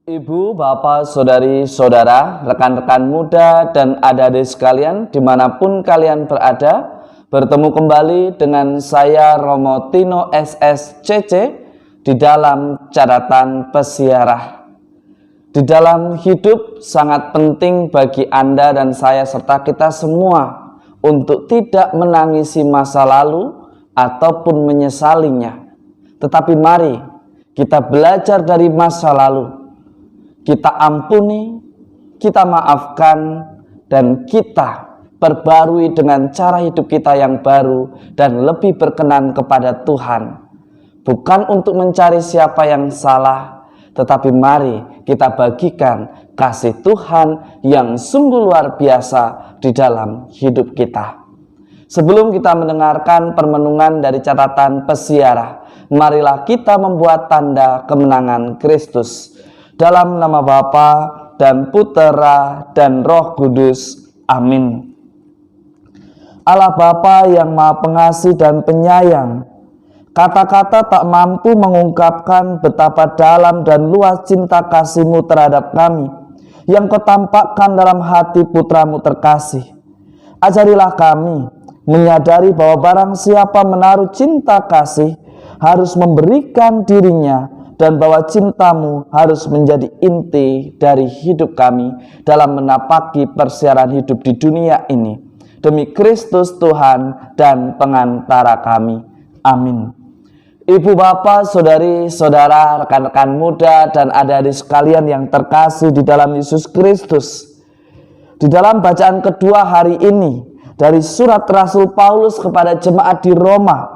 Ibu, bapak, saudari, saudara, rekan-rekan muda, dan adik-adik sekalian, dimanapun kalian berada, bertemu kembali dengan saya Romo Tino SSCC di dalam catatan pesiarah. Di dalam hidup sangat penting bagi Anda dan saya serta kita semua untuk tidak menangisi masa lalu ataupun menyesalinya. Tetapi mari kita belajar dari masa lalu. Kita ampuni, kita maafkan, dan kita perbarui dengan cara hidup kita yang baru dan lebih berkenan kepada Tuhan. Bukan untuk mencari siapa yang salah, tetapi mari kita bagikan kasih Tuhan yang sungguh luar biasa di dalam hidup kita. Sebelum kita mendengarkan permenungan dari catatan pesiarah, marilah kita membuat tanda kemenangan Kristus. Dalam nama Bapa dan Putera dan Roh Kudus. Amin. Allah Bapa yang Maha Pengasih dan Penyayang, kata-kata tak mampu mengungkapkan betapa dalam dan luas cinta kasih-Mu terhadap kami yang Kau tampakkan dalam hati putra-Mu terkasih. Ajarilah kami menyadari bahwa barang siapa menaruh cinta kasih harus memberikan dirinya, dan bahwa cinta-Mu harus menjadi inti dari hidup kami dalam menapaki persiaran hidup di dunia ini. Demi Kristus Tuhan dan pengantara kami. Amin. Ibu, bapak, saudari, saudara, rekan-rekan muda, dan adik-adik sekalian yang terkasih di dalam Yesus Kristus. Di dalam bacaan kedua hari ini dari surat Rasul Paulus kepada jemaat di Roma,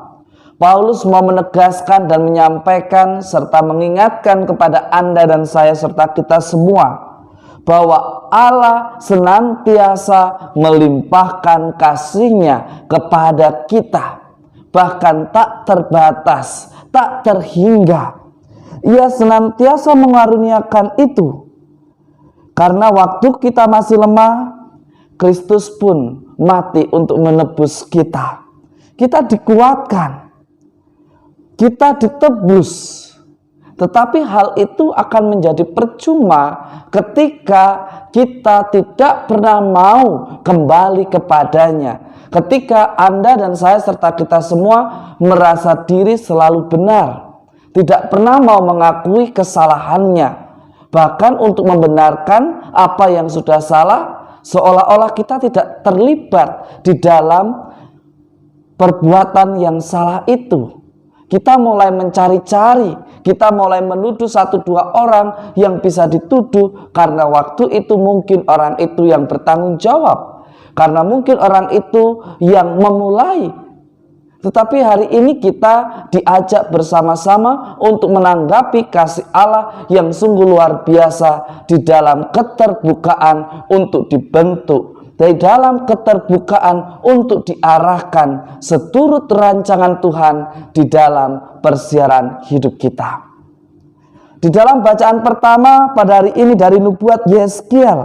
Paulus mau menegaskan dan menyampaikan serta mengingatkan kepada Anda dan saya serta kita semua bahwa Allah senantiasa melimpahkan kasih-Nya kepada kita, bahkan tak terbatas, tak terhingga. Ia senantiasa mengaruniakan itu. Karena waktu kita masih lemah, Kristus pun mati untuk menebus kita. Kita dikuatkan, kita ditebus, tetapi hal itu akan menjadi percuma ketika kita tidak pernah mau kembali kepadanya. Ketika Anda dan saya serta kita semua merasa diri selalu benar, tidak pernah mau mengakui kesalahannya, bahkan untuk membenarkan apa yang sudah salah, seolah-olah kita tidak terlibat di dalam perbuatan yang salah itu. Kita mulai mencari-cari, kita mulai menuduh satu dua orang yang bisa dituduh, karena waktu itu mungkin orang itu yang bertanggung jawab, karena mungkin orang itu yang memulai. Tetapi hari ini kita diajak bersama-sama untuk menanggapi kasih Allah yang sungguh luar biasa di dalam keterbukaan untuk dibentuk, dari dalam keterbukaan untuk diarahkan seturut rancangan Tuhan di dalam persiaran hidup kita. Di dalam bacaan pertama pada hari ini dari nubuat Yeskiel,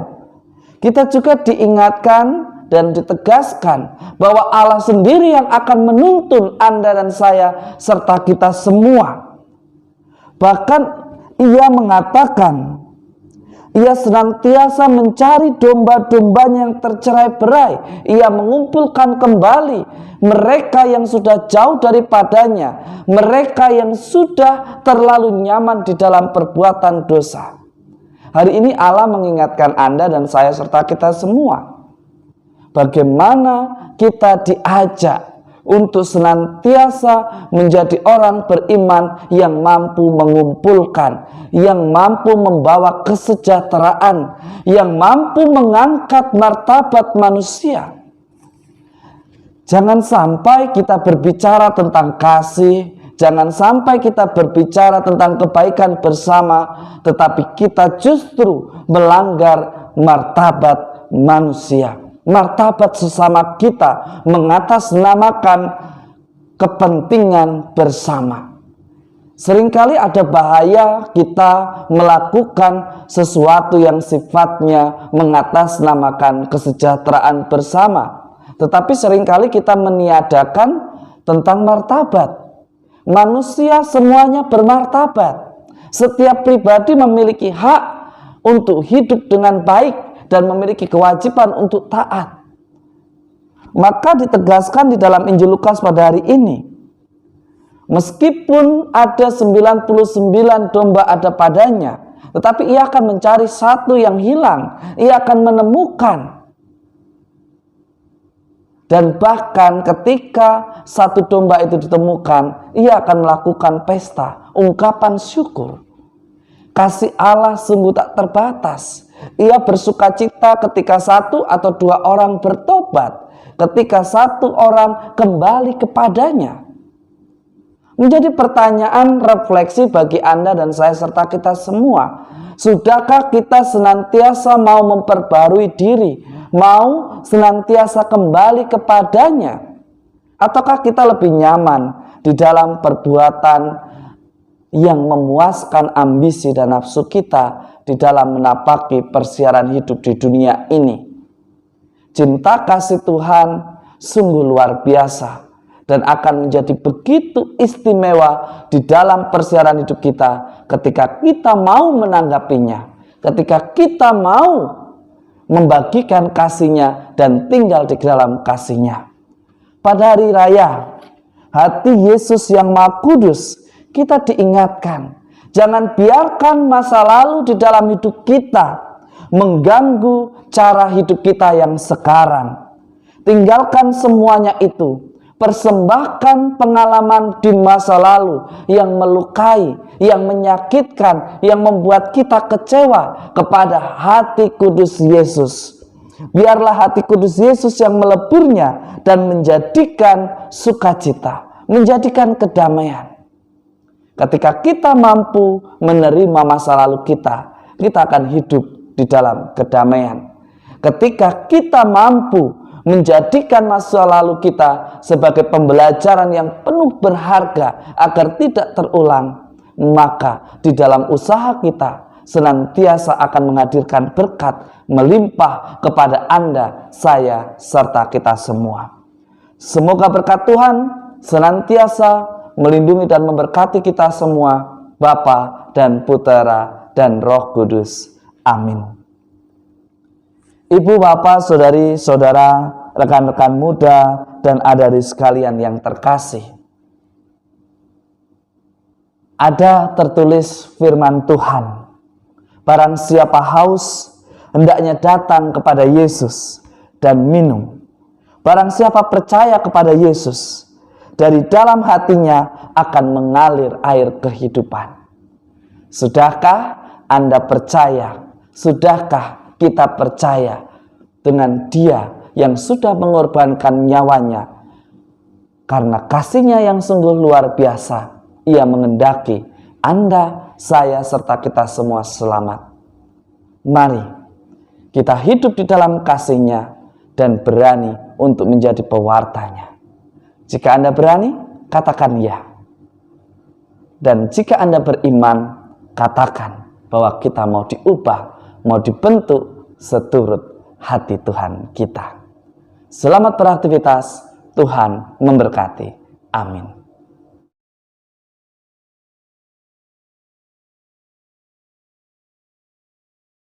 kita juga diingatkan dan ditegaskan bahwa Allah sendiri yang akan menuntun Anda dan saya serta kita semua. Bahkan Ia mengatakan, Ia senantiasa mencari domba-dombanya yang tercerai-berai. Ia mengumpulkan kembali mereka yang sudah jauh daripadanya, mereka yang sudah terlalu nyaman di dalam perbuatan dosa. Hari ini Allah mengingatkan Anda dan saya serta kita semua, bagaimana kita diajak untuk senantiasa menjadi orang beriman yang mampu mengumpulkan, yang mampu membawa kesejahteraan, yang mampu mengangkat martabat manusia. Jangan sampai kita berbicara tentang kasih, jangan sampai kita berbicara tentang kebaikan bersama, tetapi kita justru melanggar martabat manusia, martabat sesama kita, mengatasnamakan kepentingan bersama. Seringkali ada bahaya kita melakukan sesuatu yang sifatnya mengatasnamakan kesejahteraan bersama, tetapi seringkali kita meniadakan tentang martabat. Manusia semuanya bermartabat. Setiap pribadi memiliki hak untuk hidup dengan baik dan memiliki kewajiban untuk taat. Maka ditegaskan di dalam Injil Lukas pada hari ini, meskipun ada 99 domba ada padanya, tetapi ia akan mencari satu yang hilang. Ia akan menemukan. Dan bahkan ketika satu domba itu ditemukan, ia akan melakukan pesta, ungkapan syukur. Kasih Allah sungguh tak terbatas. Ia bersuka cita ketika satu atau dua orang bertobat, ketika satu orang kembali kepadanya. Menjadi pertanyaan refleksi bagi Anda dan saya serta kita semua. Sudahkah kita senantiasa mau memperbarui diri, mau senantiasa kembali kepadanya? Ataukah kita lebih nyaman di dalam perbuatan yang memuaskan ambisi dan nafsu kita di dalam menapaki persiaran hidup di dunia ini? Cinta kasih Tuhan sungguh luar biasa dan akan menjadi begitu istimewa di dalam persiaran hidup kita ketika kita mau menanggapinya, ketika kita mau membagikan kasih-Nya dan tinggal di dalam kasih-Nya. Pada hari raya hati Yesus yang Maha Kudus, kita diingatkan, jangan biarkan masa lalu di dalam hidup kita mengganggu cara hidup kita yang sekarang. Tinggalkan semuanya itu. Persembahkan pengalaman di masa lalu yang melukai, yang menyakitkan, yang membuat kita kecewa kepada hati kudus Yesus. Biarlah hati kudus Yesus yang meleburnya dan menjadikan sukacita, menjadikan kedamaian. Ketika kita mampu menerima masa lalu kita akan hidup di dalam kedamaian. Ketika kita mampu menjadikan masa lalu kita sebagai pembelajaran yang penuh berharga agar tidak terulang, maka di dalam usaha kita senantiasa akan menghadirkan berkat melimpah kepada Anda, saya, serta kita semua. Semoga berkat Tuhan senantiasa melindungi dan memberkati kita semua, Bapa dan Putera dan Roh Kudus. Amin. Ibu, bapak, saudari, saudara, rekan-rekan muda, dan adik-adik sekalian yang terkasih. Ada tertulis firman Tuhan, barang siapa haus, hendaknya datang kepada Yesus dan minum. Barang siapa percaya kepada Yesus, dari dalam hatinya akan mengalir air kehidupan. Sudahkah Anda percaya? Sudahkah kita percaya dengan Dia yang sudah mengorbankan nyawanya? Karena kasih-Nya yang sungguh luar biasa, Ia mengendaki Anda, saya, serta kita semua selamat. Mari kita hidup di dalam kasih-Nya dan berani untuk menjadi pewartanya. Jika Anda berani, katakan ya. Dan jika Anda beriman, katakan bahwa kita mau diubah, mau dibentuk seturut hati Tuhan kita. Selamat beraktivitas, Tuhan memberkati. Amin.